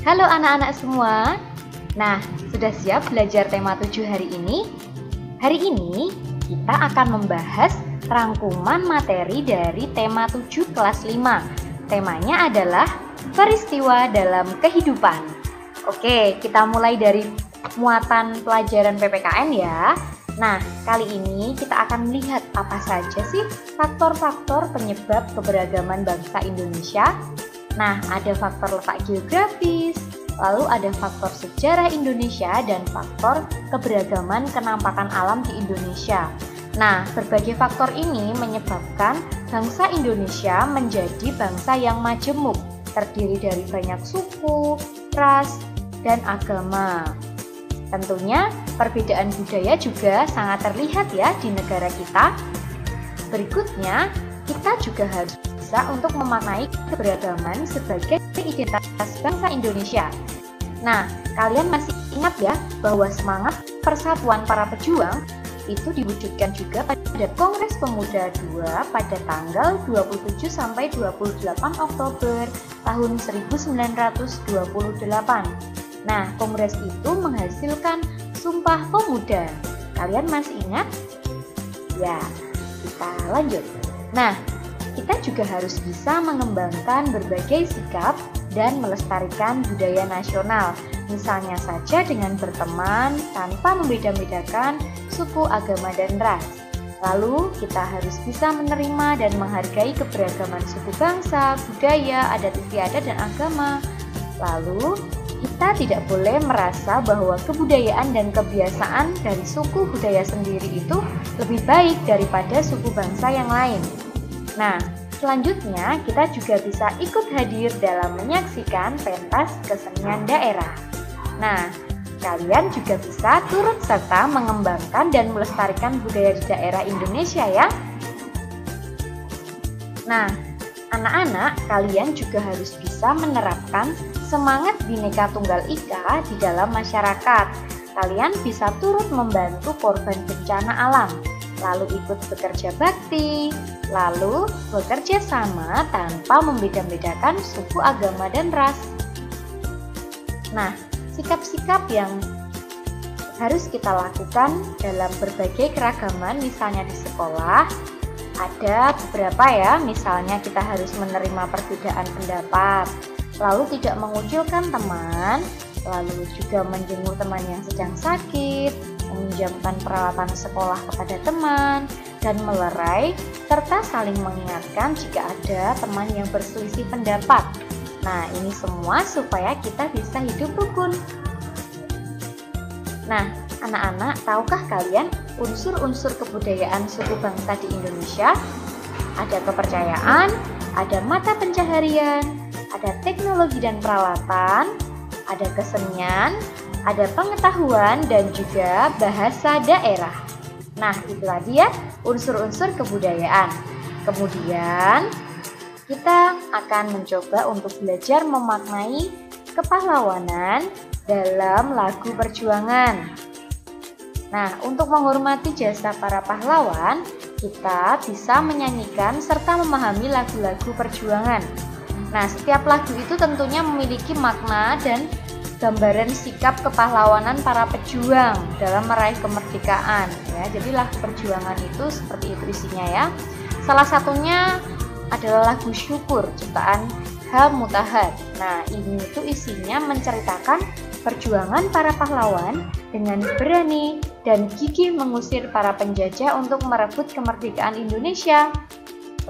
Halo anak-anak semua. Nah, sudah siap belajar tema 7 hari ini? Hari ini kita akan membahas rangkuman materi dari tema 7 kelas 5. Temanya adalah peristiwa dalam kehidupan. Oke, kita mulai dari muatan pelajaran PPKN ya. Nah, kali ini kita akan melihat apa saja sih faktor-faktor penyebab keberagaman bangsa Indonesia. Nah, ada faktor letak geografis, lalu ada faktor sejarah Indonesia, dan faktor keberagaman kenampakan alam di Indonesia. Nah, berbagai faktor ini menyebabkan bangsa Indonesia menjadi bangsa yang majemuk, terdiri dari banyak suku, ras, dan agama. Tentunya perbedaan budaya juga sangat terlihat ya di negara kita. Berikutnya, kita juga harus bisa untuk memaknai keberagaman sebagai identitas bangsa Indonesia. Nah, kalian masih ingat ya bahwa semangat persatuan para pejuang itu diwujudkan juga pada Kongres Pemuda II pada tanggal 27 sampai 28 Oktober tahun 1928. Nah, kongres itu menghasilkan Sumpah Pemuda. Kalian masih ingat? Ya, kita lanjut. Nah, kita juga harus bisa mengembangkan berbagai sikap dan melestarikan budaya nasional. Misalnya saja dengan berteman tanpa membeda-bedakan suku, agama, dan ras. Lalu, kita harus bisa menerima dan menghargai keberagaman suku bangsa, budaya, adat istiadat, dan agama. Lalu, kita tidak boleh merasa bahwa kebudayaan dan kebiasaan dari suku budaya sendiri itu lebih baik daripada suku bangsa yang lain. Nah, selanjutnya kita juga bisa ikut hadir dalam menyaksikan pentas kesenian daerah. Nah, kalian juga bisa turut serta mengembangkan dan melestarikan budaya di daerah Indonesia ya. Nah, anak-anak, kalian juga harus bisa menerapkan semangat Bhinneka Tunggal Ika di dalam masyarakat. Kalian bisa turut membantu korban bencana alam, lalu ikut bekerja bakti, lalu bekerja sama tanpa membeda-bedakan suku, agama, dan ras. Nah, sikap-sikap yang harus kita lakukan dalam berbagai keragaman, misalnya di sekolah, ada beberapa ya, misalnya kita harus menerima perbedaan pendapat, lalu tidak mengucilkan teman, lalu juga menjenguk teman yang sedang sakit, meminjamkan peralatan sekolah kepada teman, dan melerai, serta saling mengingatkan jika ada teman yang berselisih pendapat. Nah, ini semua supaya kita bisa hidup rukun. Nah, anak-anak, tahukah kalian unsur-unsur kebudayaan suku bangsa di Indonesia? Ada kepercayaan, ada mata pencaharian, ada teknologi dan peralatan, ada kesenian, ada pengetahuan, dan juga bahasa daerah. Nah, itulah dia unsur-unsur kebudayaan. Kemudian, kita akan mencoba untuk belajar memaknai kepahlawanan dalam lagu perjuangan. Nah, untuk menghormati jasa para pahlawan, kita bisa menyanyikan serta memahami lagu-lagu perjuangan. Nah, setiap lagu itu tentunya memiliki makna dan gambaran sikap kepahlawanan para pejuang dalam meraih kemerdekaan ya. Jadi lagu perjuangan itu seperti itu isinya ya. Salah satunya adalah lagu syukur ciptaan H. Mutahar. Nah, ini itu isinya menceritakan perjuangan para pahlawan dengan berani dan gigih mengusir para penjajah untuk merebut kemerdekaan Indonesia.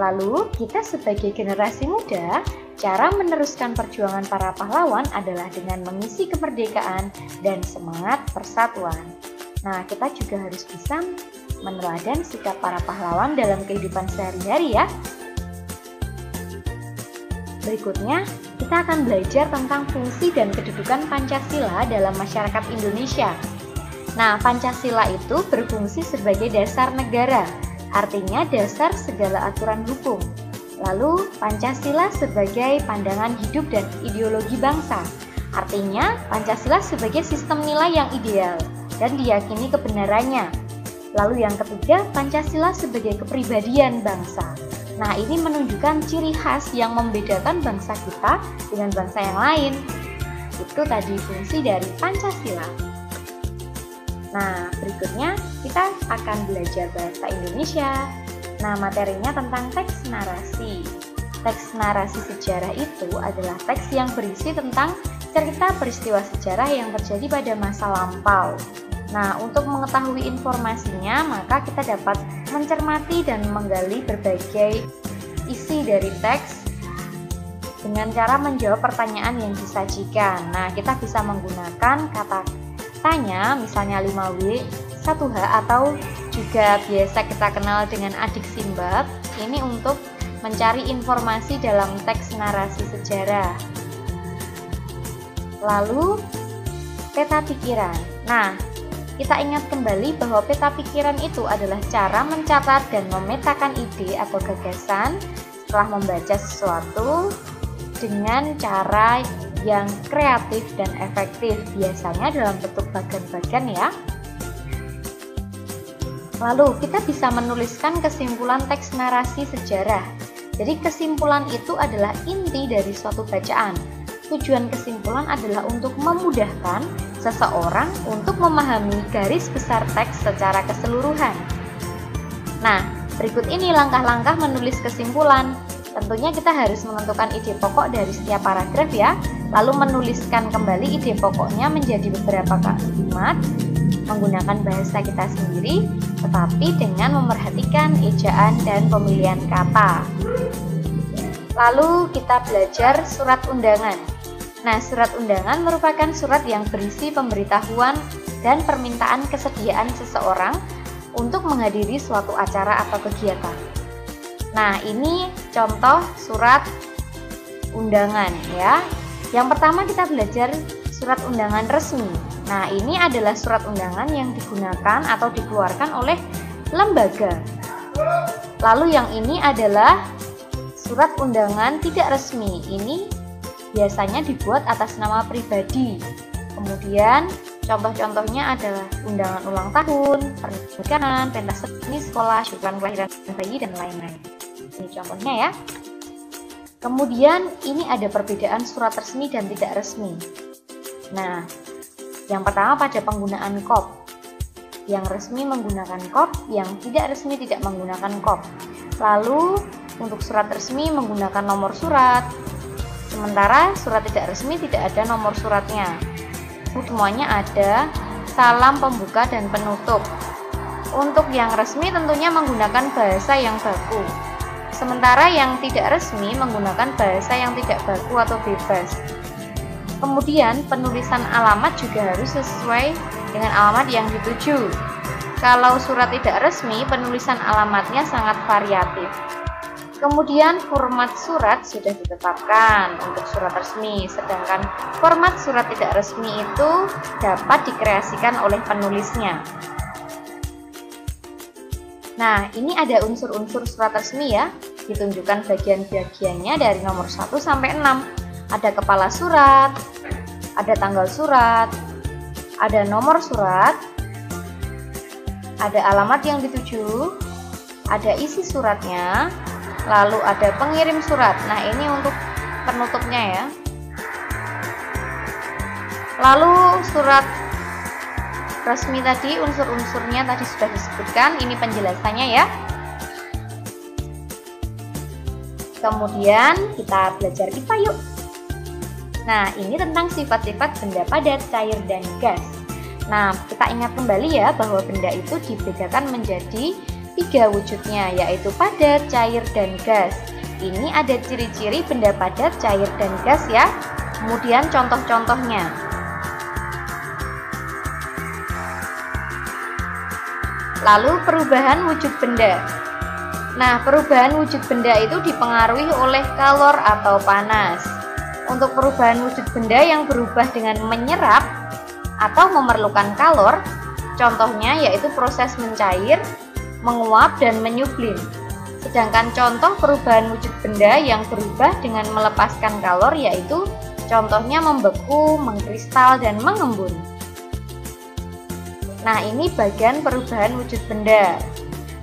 Lalu, kita sebagai generasi muda, cara meneruskan perjuangan para pahlawan adalah dengan mengisi kemerdekaan dan semangat persatuan. Nah, kita juga harus bisa meneladan sikap para pahlawan dalam kehidupan sehari-hari ya. Berikutnya, kita akan belajar tentang fungsi dan kedudukan Pancasila dalam masyarakat Indonesia. Nah, Pancasila itu berfungsi sebagai dasar negara, artinya dasar segala aturan hukum. Lalu, Pancasila sebagai pandangan hidup dan ideologi bangsa, artinya Pancasila sebagai sistem nilai yang ideal dan diyakini kebenarannya. Lalu yang ketiga, Pancasila sebagai kepribadian bangsa. Nah, ini menunjukkan ciri khas yang membedakan bangsa kita dengan bangsa yang lain. Itu tadi fungsi dari Pancasila. Nah, berikutnya kita akan belajar bahasa Indonesia. Nah, materinya tentang teks narasi. Teks narasi sejarah itu adalah teks yang berisi tentang cerita peristiwa sejarah yang terjadi pada masa lampau. Nah, untuk mengetahui informasinya, maka kita dapat mencermati dan menggali berbagai isi dari teks dengan cara menjawab pertanyaan yang disajikan. Nah, kita bisa menggunakan kata tanya, misalnya 5W, 1H, atau juga biasa kita kenal dengan adik simbab. Ini untuk mencari informasi dalam teks narasi sejarah. Lalu, peta pikiran. Nah, kita ingat kembali bahwa peta pikiran itu adalah cara mencatat dan memetakan ide atau gagasan setelah membaca sesuatu dengan cara yang kreatif dan efektif, biasanya dalam bentuk bagan-bagan ya. Lalu kita bisa menuliskan kesimpulan teks narasi sejarah. Jadi kesimpulan itu adalah inti dari suatu bacaan. Tujuan kesimpulan adalah untuk memudahkan seseorang untuk memahami garis besar teks secara keseluruhan. Nah, berikut ini langkah-langkah menulis kesimpulan. Tentunya kita harus menentukan ide pokok dari setiap paragraf ya, lalu menuliskan kembali ide pokoknya menjadi beberapa kalimat menggunakan bahasa kita sendiri, tetapi dengan memperhatikan ejaan dan pemilihan kata. Lalu kita belajar surat undangan. Nah, surat undangan merupakan surat yang berisi pemberitahuan dan permintaan kesediaan seseorang untuk menghadiri suatu acara atau kegiatan. Nah, ini contoh surat undangan ya. Yang pertama kita belajar surat undangan resmi. Nah, ini adalah surat undangan yang digunakan atau dikeluarkan oleh lembaga. Lalu yang ini adalah surat undangan tidak resmi. Ini biasanya dibuat atas nama pribadi. Kemudian contoh-contohnya adalah undangan ulang tahun, pernikahan, pentas seni sekolah, syukuran kelahiran bayi, dan lain-lain. Ini contohnya ya. Kemudian ini ada perbedaan surat resmi dan tidak resmi. Nah, yang pertama pada penggunaan kop. Yang resmi menggunakan kop, yang tidak resmi tidak menggunakan kop. Lalu untuk surat resmi menggunakan nomor surat, sementara surat tidak resmi tidak ada nomor suratnya. Semuanya ada salam pembuka dan penutup. Untuk yang resmi tentunya menggunakan bahasa yang baku. Sementara yang tidak resmi menggunakan bahasa yang tidak baku atau bebas. Kemudian penulisan alamat juga harus sesuai dengan alamat yang dituju. Kalau surat tidak resmi, penulisan alamatnya sangat variatif. Kemudian format surat sudah ditetapkan untuk surat resmi, sedangkan format surat tidak resmi itu dapat dikreasikan oleh penulisnya. Nah, ini ada unsur-unsur surat resmi ya, ditunjukkan bagian-bagiannya dari nomor 1 sampai 6. Ada kepala surat, ada tanggal surat, ada nomor surat, ada alamat yang dituju, ada isi suratnya, lalu ada pengirim surat. Nah, ini untuk penutupnya ya. Lalu surat resmi tadi, unsur-unsurnya tadi sudah disebutkan, ini penjelasannya ya. Kemudian kita belajar IPA yuk. Nah, ini tentang sifat-sifat benda padat, cair, dan gas. Nah, kita ingat kembali ya bahwa benda itu dibedakan menjadi 3 wujudnya, yaitu padat, cair, dan gas. Ini ada ciri-ciri benda padat, cair, dan gas ya. Kemudian contoh-contohnya. Lalu perubahan wujud benda. Nah, perubahan wujud benda itu dipengaruhi oleh kalor atau panas. Untuk perubahan wujud benda yang berubah dengan menyerap atau memerlukan kalor, contohnya yaitu proses mencair, menguap, dan menyublim. Sedangkan contoh perubahan wujud benda yang berubah dengan melepaskan kalor yaitu contohnya membeku, mengkristal, dan mengembun. Nah, ini bagian perubahan wujud benda.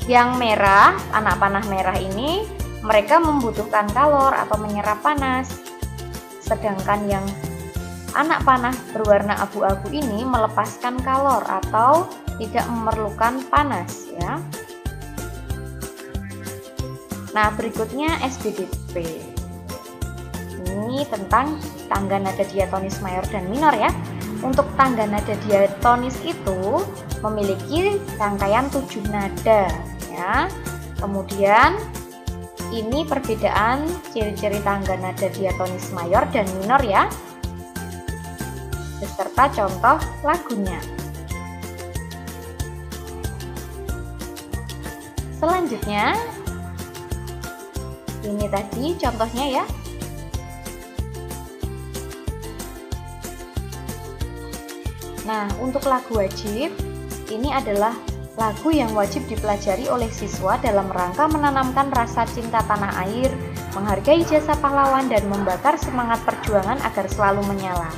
Yang merah, anak panah merah ini, mereka membutuhkan kalor atau menyerap panas. Sedangkan yang Anak panah berwarna abu-abu ini melepaskan kalor atau tidak memerlukan panas ya. Nah, berikutnya SBDP. Ini tentang tangga nada diatonis mayor dan minor ya. Untuk tangga nada diatonis itu memiliki rangkaian 7 nada ya. Kemudian ini perbedaan ciri-ciri tangga nada diatonis mayor dan minor ya, beserta contoh lagunya. Selanjutnya, ini tadi contohnya ya. Nah, untuk lagu wajib, ini adalah lagu yang wajib dipelajari oleh siswa dalam rangka menanamkan rasa cinta tanah air, menghargai jasa pahlawan, dan membakar semangat perjuangan agar selalu menyala.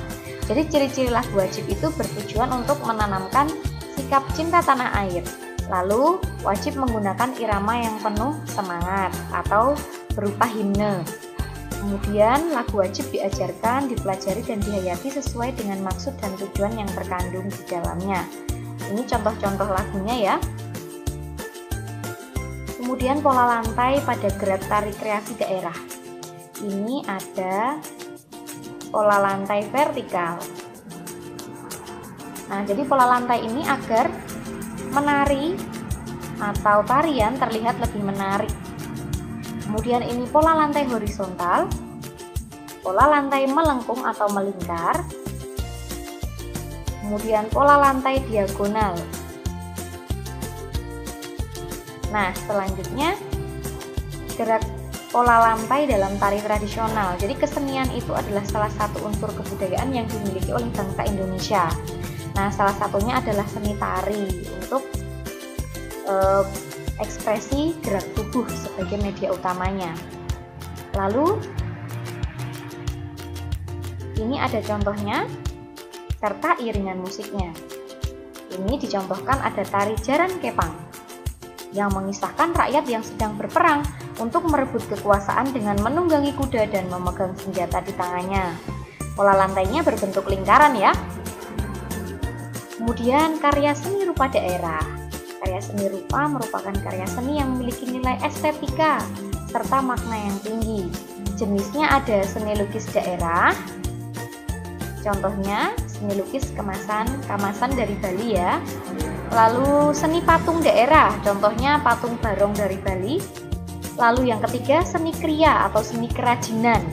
Jadi ciri-ciri lagu wajib itu bertujuan untuk menanamkan sikap cinta tanah air. Lalu wajib menggunakan irama yang penuh semangat atau berupa himne. Kemudian lagu wajib diajarkan, dipelajari dan dihayati sesuai dengan maksud dan tujuan yang terkandung di dalamnya. Ini contoh-contoh lagunya ya. Kemudian pola lantai pada gerak tari kreasi daerah. Ini ada pola lantai vertikal. Nah, jadi pola lantai ini agar menari atau tarian terlihat lebih menarik. Kemudian ini pola lantai horizontal, pola lantai melengkung atau melingkar, kemudian pola lantai diagonal. Nah, selanjutnya gerak pola lantai dalam tari tradisional. Jadi kesenian itu adalah salah satu unsur kebudayaan yang dimiliki oleh bangsa Indonesia. Nah, salah satunya adalah seni tari untuk ekspresi gerak tubuh sebagai media utamanya. Lalu ini ada contohnya serta iringan musiknya. Ini dicontohkan ada tari Jaran Kepang yang mengisahkan rakyat yang sedang berperang untuk merebut kekuasaan dengan menunggangi kuda dan memegang senjata di tangannya. Pola lantainya berbentuk lingkaran ya. Kemudian karya seni rupa daerah. Karya seni rupa merupakan karya seni yang memiliki nilai estetika serta makna yang tinggi. Jenisnya ada seni lukis daerah. Contohnya seni lukis kamasan dari Bali ya. Lalu seni patung daerah, contohnya patung barong dari Bali. Lalu yang ketiga seni kriya atau seni kerajinan.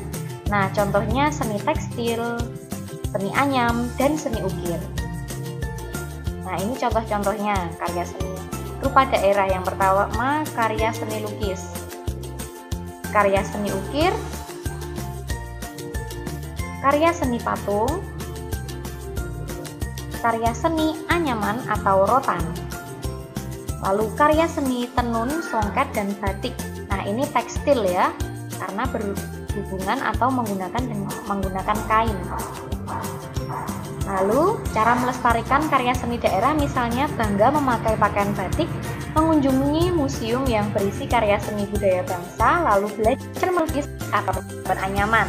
Nah, contohnya seni tekstil, seni anyam, dan seni ukir. Nah, ini contoh-contohnya karya seni rupa daerah. Yang pertama karya seni lukis, karya seni ukir, karya seni patung, karya seni anyaman atau rotan, lalu karya seni tenun, songket, dan batik. Nah, ini tekstil ya, karena berhubungan atau menggunakan kain. Lalu, cara melestarikan karya seni daerah misalnya bangga memakai pakaian batik, mengunjungi museum yang berisi karya seni budaya bangsa, lalu belajar melukis atau beranyaman.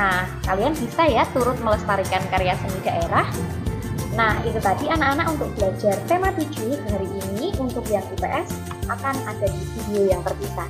Nah, kalian bisa ya turut melestarikan karya seni daerah. Nah, itu tadi anak-anak untuk belajar tema 7 hari ini. Untuk yang IPS akan ada di video yang terpisah.